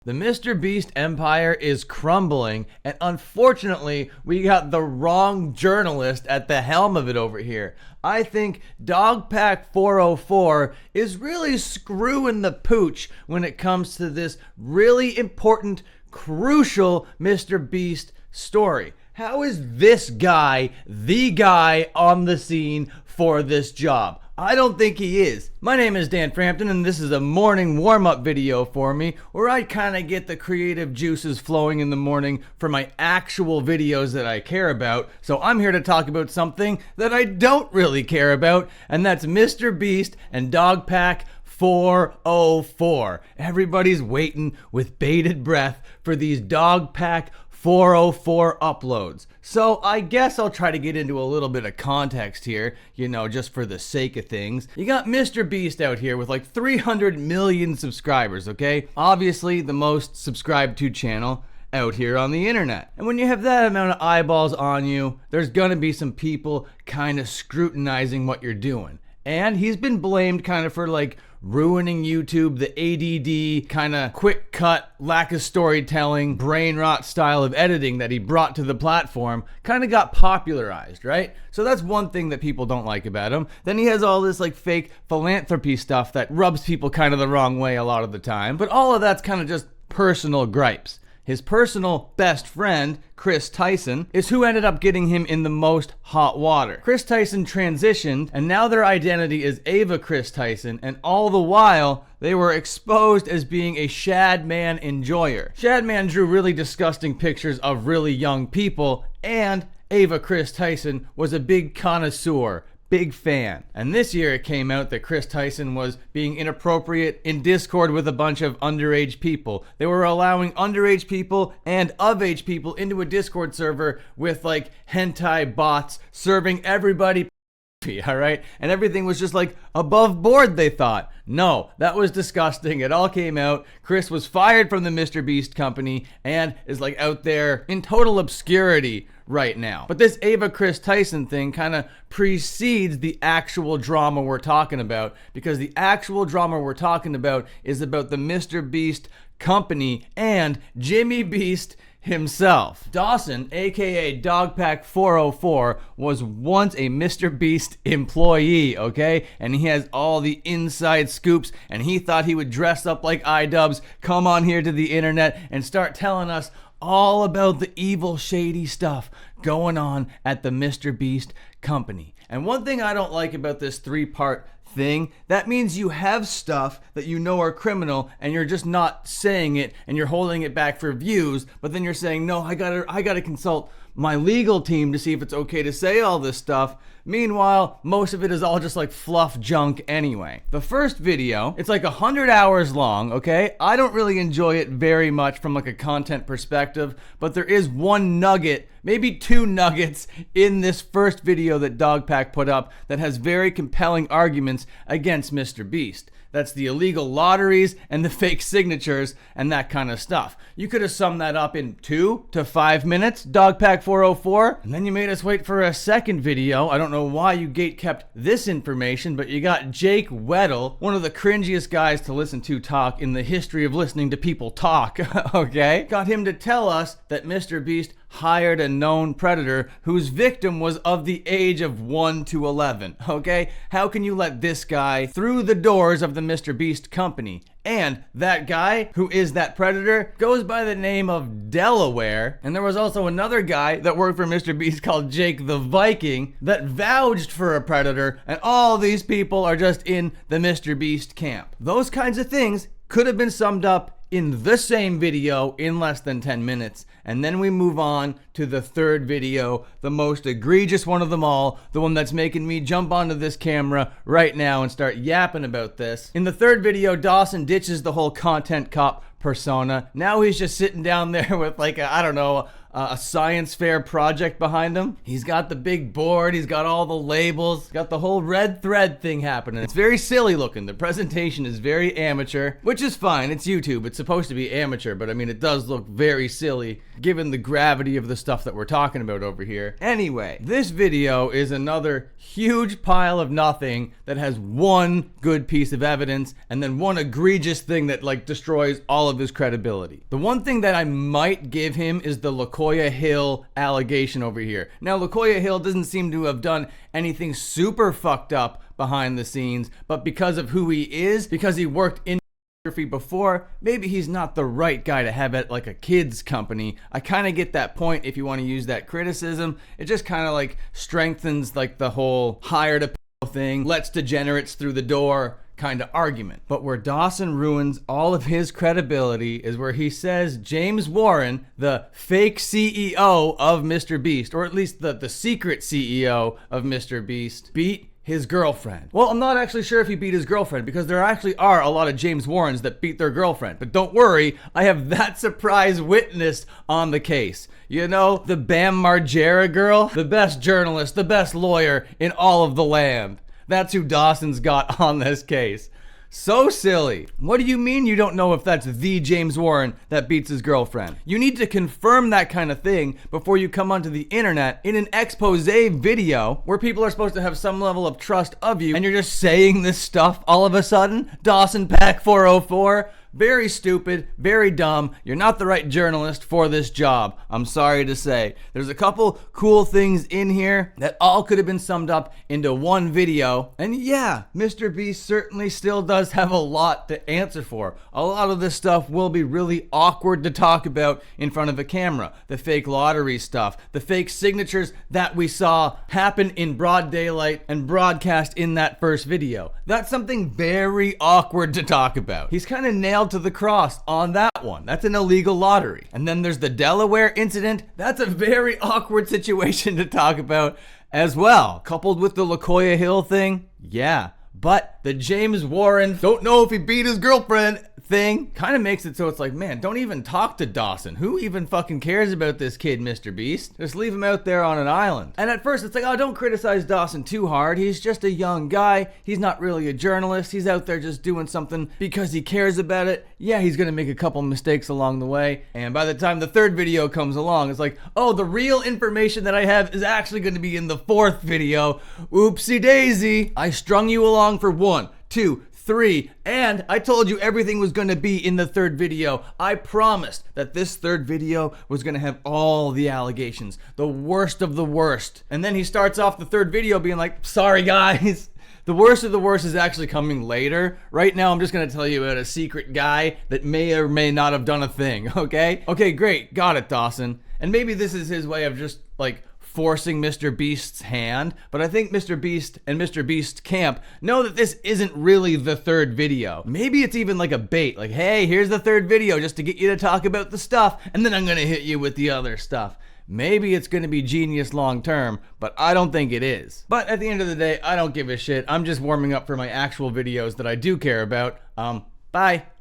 The MrBeast empire is crumbling, and unfortunately, we got the wrong journalist at the helm of it over here. I think Dogpack404 is really screwing the pooch when it comes to this really important, crucial MrBeast story. How is this guy the guy on the scene for this job? I don't think he is. My name is Dan Frampton, and this is a morning warm-up video for me where I kind of get the creative juices flowing in the morning for my actual videos that I care about. So I'm here to talk about something that I don't really care about, and that's MrBeast and Dogpack404. Everybody's waiting with bated breath for these Dogpack404 uploads. So I guess I'll try to get into a little bit of context here, you know, just for the sake of things. You got MrBeast out here with like 300 million subscribers, okay? Obviously the most subscribed to channel out here on the internet. And when you have that amount of eyeballs on you, there's gonna be some people kind of scrutinizing what you're doing. And he's been blamed kind of for like ruining YouTube, the ADD, kind of quick cut, lack of storytelling, brain rot style of editing that he brought to the platform kind of got popularized, right? So that's one thing that people don't like about him. Then he has all this like fake philanthropy stuff that rubs people kind of the wrong way a lot of the time. But all of that's kind of just personal gripes. His personal best friend, Chris Tyson, is who ended up getting him in the most hot water. Chris Tyson transitioned, and now their identity is Ava Chris Tyson, and all the while, they were exposed as being a Shadman enjoyer. Shadman drew really disgusting pictures of really young people, and Ava Chris Tyson was a big connoisseur. Big fan. And this year it came out that Chris Tyson was being inappropriate in Discord with a bunch of underage people. They were allowing underage people and of-age people into a Discord server with like hentai bots serving everybody all right? And everything was just like above board, they thought. No, that was disgusting. It all came out. Chris was fired from the MrBeast company and is like out there in total obscurity right now. But this Ava Chris Tyson thing kind of precedes the actual drama we're talking about, because the actual drama we're talking about is about the MrBeast company and Jimmy Beast himself. Dawson, aka Dogpack404, was once a MrBeast employee, okay? And he has all the inside scoops, and he thought he would dress up like iDubbbz, come on here to the internet, and start telling us all about the evil, shady stuff going on at the MrBeast company. And one thing I don't like about this three-part thing, that means you have stuff that you know are criminal and you're just not saying it and you're holding it back for views, but then you're saying, no, I gotta consult my legal team to see if it's okay to say all this stuff. Meanwhile, most of it is all just like fluff junk anyway. The first video, it's like 100 hours long, okay? I don't really enjoy it very much from like a content perspective, but there is one nugget, maybe two nuggets in this first video that Dogpack put up that has very compelling arguments against MrBeast. That's the illegal lotteries and the fake signatures and that kind of stuff. You could have summed that up in 2 to 5 minutes, Dogpack404, and then you made us wait for a second video. I don't know why you gatekept this information, but you got Jake Weddle, one of the cringiest guys to listen to talk in the history of listening to people talk, okay? Got him to tell us that MrBeast hired a known predator whose victim was of the age of 1 to 11, okay? How can you let this guy through the doors of the MrBeast company? And that guy, who is that predator, goes by the name of Delaware. And there was also another guy that worked for MrBeast called Jake the Viking that vouched for a predator, and all these people are just in the MrBeast camp. Those kinds of things could have been summed up in the same video in less than 10 minutes. And then we move on to the third video, the most egregious one of them all, the one that's making me jump onto this camera right now and start yapping about this. In the third video, Dawson ditches the whole content cop persona. Now he's just sitting down there with like a, I don't know, a science fair project behind him. He's got the big board, he's got all the labels, got the whole red thread thing happening. It's very silly looking. The presentation is very amateur, which is fine. It's YouTube. It's supposed to be amateur, but I mean, it does look very silly given the gravity of the stuff that we're talking about over here. Anyway, this video is another huge pile of nothing that has one good piece of evidence and then one egregious thing that like destroys all of his credibility. The one thing that I might give him is the LaCoya Hill allegation over here. Now, LaCoya Hill doesn't seem to have done anything super fucked up behind the scenes, but because of who he is, because he worked in before, maybe he's not the right guy to have at like a kids company. I kind of get that point if you want to use that criticism. It just kind of like strengthens like the whole hired a thing, lets degenerates through the door kind of argument. But where Dawson ruins all of his credibility is where he says James Warren, the fake CEO of MrBeast, or at least the secret CEO of MrBeast, beat his girlfriend. Well, I'm not actually sure if he beat his girlfriend because there actually are a lot of James Warrens that beat their girlfriend. But don't worry, I have that surprise witness on the case. You know, the Bam Margera girl, the best journalist, the best lawyer in all of the land. That's who Dawson's got on this case. So silly. What do you mean you don't know if that's the James Warren that beats his girlfriend? You need to confirm that kind of thing before you come onto the internet in an expose video where people are supposed to have some level of trust of you, and you're just saying this stuff all of a sudden? Dawpack404? Very stupid, very dumb. You're not the right journalist for this job, I'm sorry to say. There's a couple cool things in here that all could have been summed up into one video. And yeah, MrBeast certainly still does have a lot to answer for. A lot of this stuff will be really awkward to talk about in front of a camera. The fake lottery stuff, the fake signatures that we saw happen in broad daylight and broadcast in that first video. That's something very awkward to talk about. He's kind of nailed to the cross on that one. That's an illegal lottery. And then there's the Delaware incident. That's a very awkward situation to talk about as well. Coupled with the LaCoya Hill thing, yeah. But the James Warren, don't know if he beat his girlfriend thing, kind of makes it so it's like, man, don't even talk to Dawson. Who even fucking cares about this kid, MrBeast? Just leave him out there on an island. And at first it's like, oh, don't criticize Dawson too hard. He's just a young guy. He's not really a journalist. He's out there just doing something because he cares about it. Yeah, he's gonna make a couple mistakes along the way. And by the time the third video comes along, it's like, oh, the real information that I have is actually gonna be in the fourth video. Oopsie daisy. I strung you along for 1, 2, 3, and I told you everything was going to be in the third video. I promised that this third video was going to have all the allegations, the worst of the worst. And then he starts off the third video being like, sorry guys. The worst of the worst is actually coming later. Right now, I'm just going to tell you about a secret guy that may or may not have done a thing, okay? Okay, great. Got it, Dawson. And maybe this is his way of just like forcing MrBeast's hand, but I think MrBeast and MrBeast camp know that this isn't really the third video. Maybe it's even like a bait, like, hey, here's the third video just to get you to talk about the stuff, and then I'm gonna hit you with the other stuff. Maybe it's gonna be genius long term, but I don't think it is. But at the end of the day, I don't give a shit. I'm just warming up for my actual videos that I do care about. Bye.